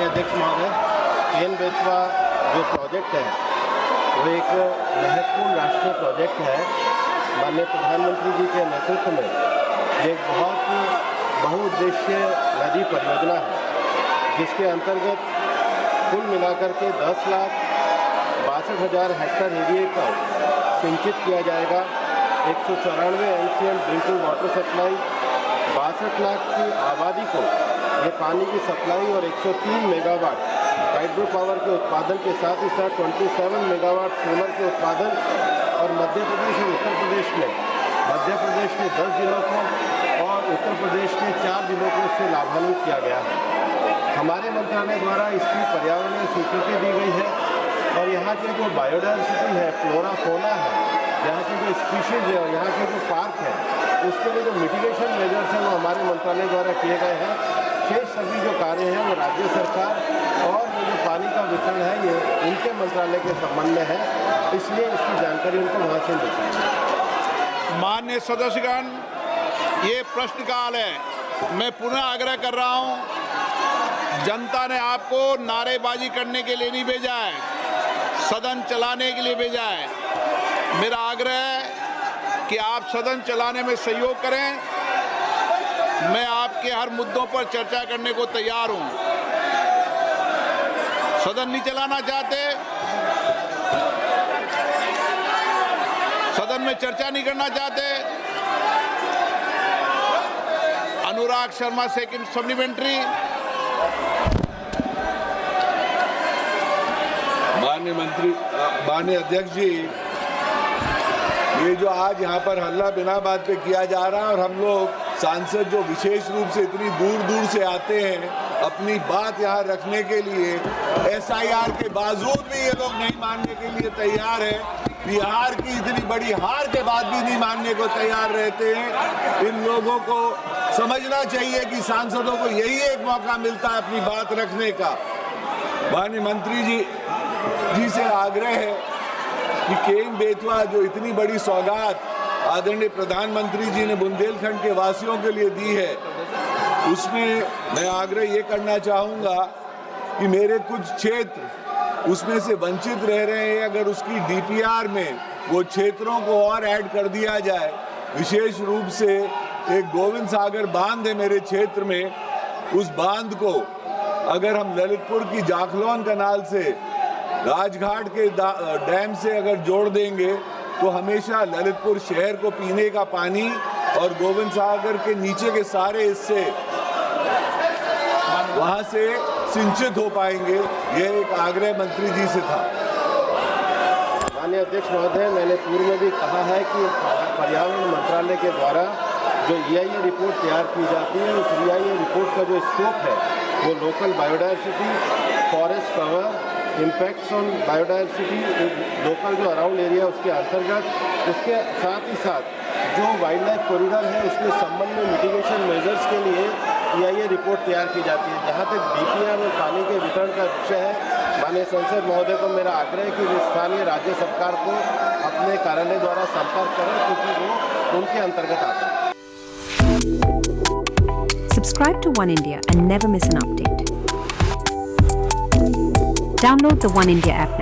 अध्यक्ष महोदय, केन बेतवा जो प्रोजेक्ट है वो एक महत्वपूर्ण राष्ट्रीय प्रोजेक्ट है। माननीय प्रधानमंत्री जी के नेतृत्व में ये एक बहुत बहुउद्देशीय नदी परियोजना है, जिसके अंतर्गत कुल मिलाकर के 10,62,000 हेक्टेयर एरिया को सिंचित किया जाएगा। 194 MCM drinking water supply, 62 lakh की आबादी को ये पानी की सप्लाई और 103 मेगावाट हाइड्रो पावर के उत्पादन के साथ ही साथ 27 मेगावाट सोलर के उत्पादन और मध्य प्रदेश और उत्तर प्रदेश में 10 जिलों को और उत्तर प्रदेश के 4 जिलों को इससे लाभान्वित किया गया है। हमारे मंत्रालय द्वारा इसकी पर्यावरणीय स्वीकृति दी गई है और यहाँ के जो बायोडाइवर्सिटी है, फ्लोरा फोना है, यहाँ के जो स्पीशीज है और यहाँ के जो पार्क है, उसके लिए जो मिटिगेशन मेजर्स हैं वो हमारे मंत्रालय द्वारा किए गए हैं। शेष सभी जो कार्य हैं वो राज्य सरकार और वो जो पानी का वितरण है ये उनके मंत्रालय के संबंध में है, इसलिए इसकी जानकारी उनको वहाँ से मिलती है। माननीय सदस्यगण, ये प्रश्नकाल है। मैं पुनः आग्रह कर रहा हूँ, जनता ने आपको नारेबाजी करने के लिए नहीं भेजा है, सदन चलाने के लिए भेजा है। मेरा आग्रह है कि आप सदन चलाने में सहयोग करें। मैं आपके हर मुद्दों पर चर्चा करने को तैयार हूं। सदन नहीं चलाना चाहते, सदन में चर्चा नहीं करना चाहते, अनुराग शर्मा सेकंड सप्लीमेंट्री। माननीय अध्यक्ष जी, ये जो आज यहाँ पर हल्ला बिना बात पे किया जा रहा है और हम लोग सांसद जो विशेष रूप से इतनी दूर दूर से आते हैं अपनी बात यहाँ रखने के लिए, SIR के बावजूद भी ये लोग नहीं मानने के लिए तैयार है। बिहार की इतनी बड़ी हार के बाद भी नहीं मानने को तैयार रहते हैं। इन लोगों को समझना चाहिए कि सांसदों को यही एक मौका मिलता है अपनी बात रखने का। माननीय मंत्री जी से आग्रह है कि केन बेतवा जो इतनी बड़ी सौगात आदरणीय प्रधानमंत्री जी ने बुंदेलखंड के वासियों के लिए दी है, उसमें मैं आग्रह ये करना चाहूँगा कि मेरे कुछ क्षेत्र उसमें से वंचित रह रहे हैं, अगर उसकी DPR में वो क्षेत्रों को और ऐड कर दिया जाए। विशेष रूप से एक गोविंद सागर बांध है मेरे क्षेत्र में, उस बांध को अगर हम ललितपुर की जाखलौन कनाल से राजघाट के डैम से अगर जोड़ देंगे तो हमेशा ललितपुर शहर को पीने का पानी और गोविंद सागर के नीचे के सारे हिस्से वहां से सिंचित हो पाएंगे। यह एक आग्रह मंत्री जी से था। माननीय अध्यक्ष महोदय, मैंने पूर्व में भी कहा है कि पर्यावरण मंत्रालय के द्वारा जो EIA रिपोर्ट तैयार की जाती है, उस EIA रिपोर्ट का जो स्कोप है वो local biodiversity, forest cover, impacts on biodiversity, local जो अराउंड एरिया उसके अंतर्गत, उसके साथ ही साथ जो वाइल्ड लाइफ कॉरिडोर है उसके संबंध में मिटिगेशन मेजर्स के लिए EIA रिपोर्ट तैयार की जाती है। जहाँ तक DPR और पानी के वितरण का विषय है, माननीय संसद महोदय को मेरा आग्रह है कि वे स्थानीय राज्य सरकार को अपने कार्यालय द्वारा संपर्क करें, क्योंकि वो उनके अंतर्गत आते हैं। Subscribe to One India and never miss an update. Download the One India app